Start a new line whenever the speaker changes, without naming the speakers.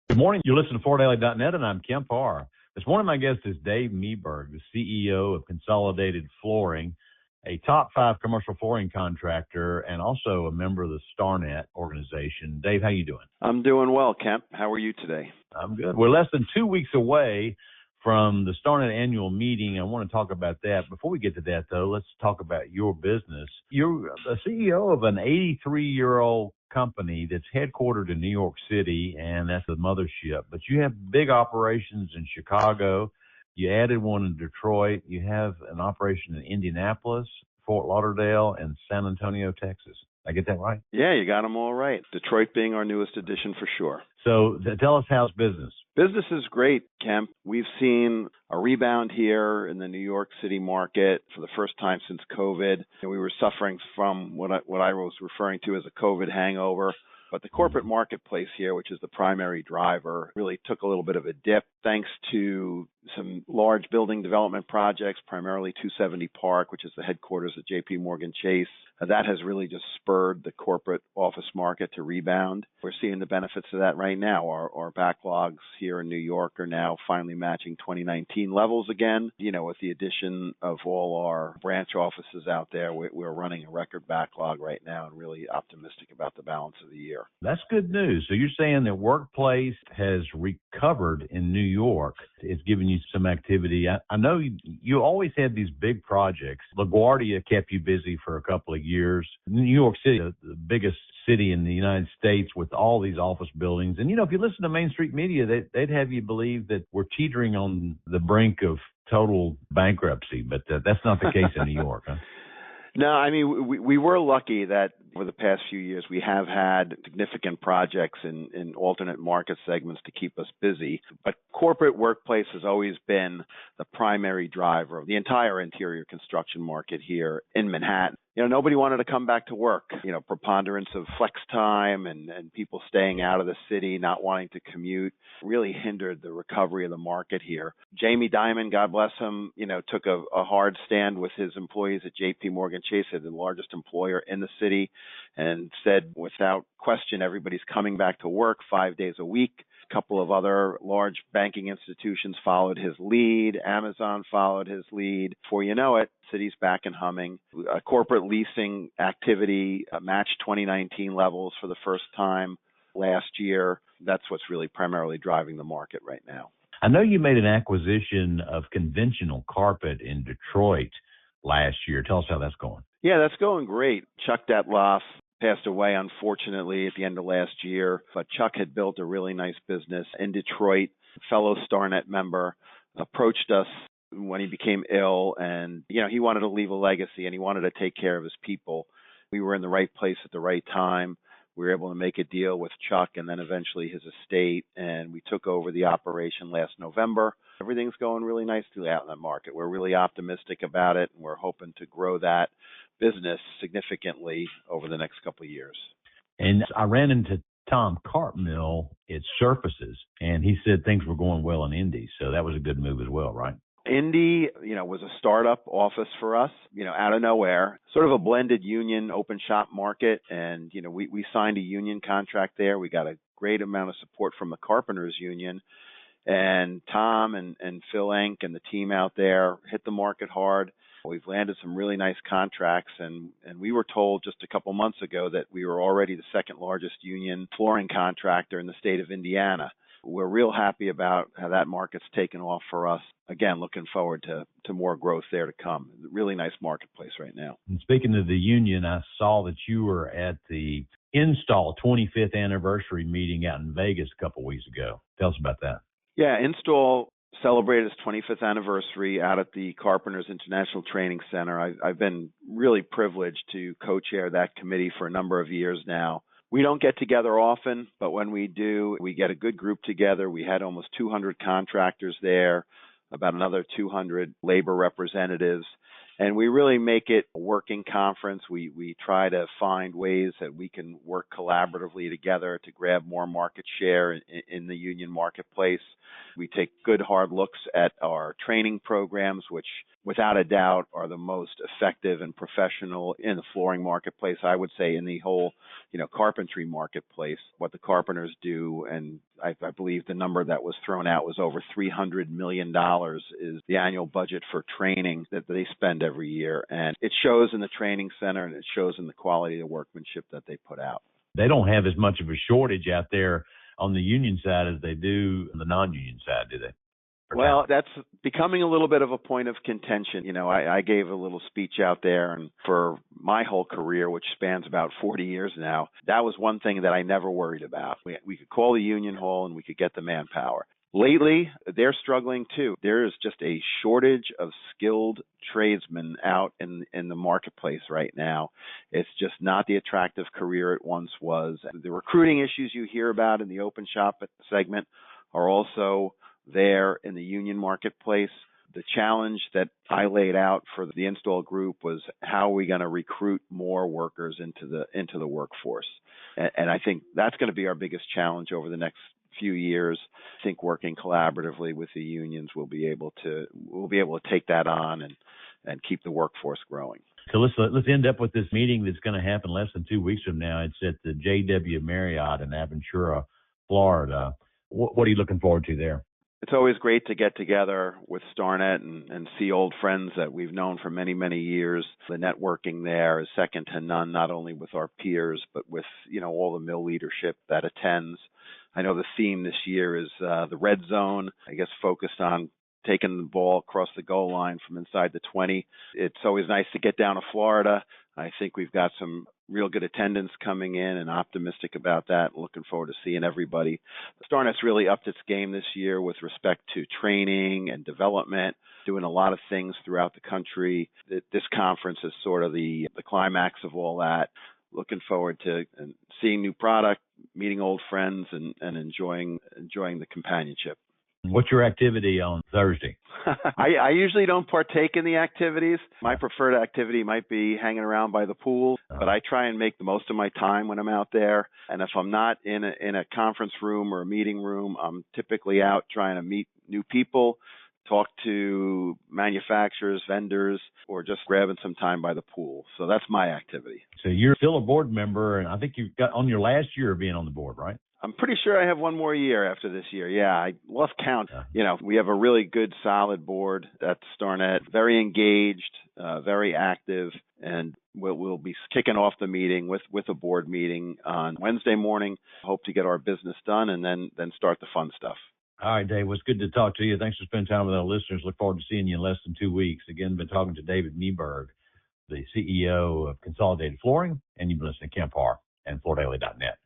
Good morning. You listen to FloorDaily.net, and I'm Kemp Harr. This morning, my guest is Dave Meberg, the CEO of Consolidated Flooring, a top 5 commercial flooring contractor, and also a member of the Starnet organization. Dave, how you doing?
I'm doing well, Kemp. How are you today?
I'm good. We're less than 2 weeks away from the Starnet Annual Meeting. I want to talk about that. Before we get to that, though, let's talk about your business. You're the CEO of an 83-year-old company that's headquartered in New York City, and that's the mothership. But you have big operations in Chicago. You added one in Detroit. You have an operation in Indianapolis, Fort Lauderdale, and San Antonio, Texas. I get that right?
Yeah, you got them all right. Detroit being our newest addition for sure.
So tell us, how's business?
Business is great, Kemp. We've seen a rebound here in the New York City market for the first time since COVID. We were suffering from what I was referring to as a COVID hangover. But the corporate marketplace here, which is the primary driver, really took a little bit of a dip thanks to some large building development projects, primarily 270 Park, which is the headquarters of JP Morgan Chase. That has really just spurred the corporate office market to rebound. We're seeing the benefits of that right now. Our backlogs here in New York are now finally matching 2019 levels again. You know, with the addition of all our branch offices out there, we're running a record backlog right now and really optimistic about the balance of the year.
That's good news. So you're saying that workplace has recovered in New York. It's giving you some activity. I know you always had these big projects. LaGuardia kept you busy for a couple of years. New York City, the biggest city in the United States with all these office buildings. And, you know, if you listen to Main Street media, they'd have you believe that we're teetering on the brink of total bankruptcy. But that's not the case in New York, huh?
No, I mean, we were lucky that over the past few years we have had significant projects in alternate market segments to keep us busy. But corporate workplace has always been the primary driver of the entire interior construction market here in Manhattan. You know, nobody wanted to come back to work. You know, preponderance of flex time and people staying out of the city, not wanting to commute, really hindered the recovery of the market here. Jamie Dimon, God bless him, you know, took a hard stand with his employees at JP Morgan Chase, the largest employer in the city, and said without question everybody's coming back to work 5 days a week. A couple of other large banking institutions followed his lead. Amazon followed his lead. Before you know it, city's back and humming. Corporate leasing activity matched 2019 levels for the first time last year. That's what's really primarily driving the market right now.
I know you made an acquisition of conventional carpet in Detroit last year. Tell us how that's going.
Yeah, that's going great. Chuck Detloff passed away, unfortunately, at the end of last year. But Chuck had built a really nice business in Detroit. A fellow Starnet member approached us when he became ill, and, you know, he wanted to leave a legacy and he wanted to take care of his people. We were in the right place at the right time. We were able to make a deal with Chuck and then eventually his estate, and we took over the operation last November. Everything's going really nicely out in that market. We're really optimistic about it, and we're hoping to grow that business significantly over the next couple of years.
And I ran into Tom Cartmill at Surfaces, and he said things were going well in Indy, so that was a good move as well, right?
Indy, you know, was a startup office for us, you know, out of nowhere, sort of a blended union open shop market. And, you know, we signed a union contract there. We got a great amount of support from the Carpenters Union. And Tom and Phil Enck and the team out there hit the market hard. We've landed some really nice contracts, and we were told just a couple months ago that we were already the second largest union flooring contractor in the state of Indiana. We're real happy about how that market's taken off for us. Again, looking forward to more growth there to come. Really nice marketplace right now.
And speaking of the union, I saw that you were at the Install 25th anniversary meeting out in Vegas a couple weeks ago. Tell us about that.
Yeah, Install celebrated its 25th anniversary out at the Carpenters International Training Center. I've been really privileged to co-chair that committee for a number of years now. We don't get together often, but when we do, we get a good group together. We had almost 200 contractors there, about another 200 labor representatives. And we really make it a working conference. We try to find ways that we can work collaboratively together to grab more market share in the union marketplace. We take good hard looks at our training programs, which without a doubt are the most effective and professional in the flooring marketplace. I would say in the whole, carpentry marketplace, what the carpenters do. And I believe the number that was thrown out was over $300 million is the annual budget for training that they spend every year. And it shows in the training center and it shows in the quality of the workmanship that they put out.
They don't have as much of a shortage out there on the union side as they do on the non-union side, do they?
Well, that's becoming a little bit of a point of contention. I gave a little speech out there, and for my whole career, which spans about 40 years now, that was one thing that I never worried about. We could call the union hall and we could get the manpower. Lately, they're struggling too. There is just a shortage of skilled tradesmen out in the marketplace right now. It's just not the attractive career it once was. The recruiting issues you hear about in the open shop segment are also there in the union marketplace. The challenge that I laid out for the install group was how are we going to recruit more workers into the workforce. And I think that's going to be our biggest challenge over the next few years. I think working collaboratively with the unions we'll be able to take that on and keep the workforce growing.
So let's end up with this meeting that's going to happen less than 2 weeks from now. It's at the JW Marriott in Aventura, Florida. What are you looking forward to there?
It's always great to get together with Starnet and see old friends that we've known for many, many years. The networking there is second to none, not only with our peers, but with, all the mill leadership that attends. I know the theme this year is the red zone, I guess focused on taking the ball across the goal line from inside the 20. It's always nice to get down to Florida. I think we've got some real good attendance coming in and optimistic about that. Looking forward to seeing everybody. Starnet's really upped its game this year with respect to training and development, doing a lot of things throughout the country. This conference is sort of the climax of all that. Looking forward to seeing new product, meeting old friends, and enjoying the companionship.
What's your activity on Thursday?
I usually don't partake in the activities. My preferred activity might be hanging around by the pool, but I try and make the most of my time when I'm out there. And if I'm not in a conference room or a meeting room, I'm typically out trying to meet new people, talk to manufacturers, vendors, or just grabbing some time by the pool. So that's my activity.
So you're still a board member, and I think you've got on your last year of being on the board, right?
I'm pretty sure I have one more year after this year. Yeah, I lost count. We have a really good, solid board at Starnet, very engaged, very active, and we'll be kicking off the meeting with a board meeting on Wednesday morning. Hope to get our business done and then start the fun stuff.
All right, Dave, well, it's good to talk to you. Thanks for spending time with our listeners. Look forward to seeing you in less than 2 weeks. Again, been talking to David Meberg, the CEO of Consolidated Flooring, and you've been listening to Kemp Harr and FloorDaily.net.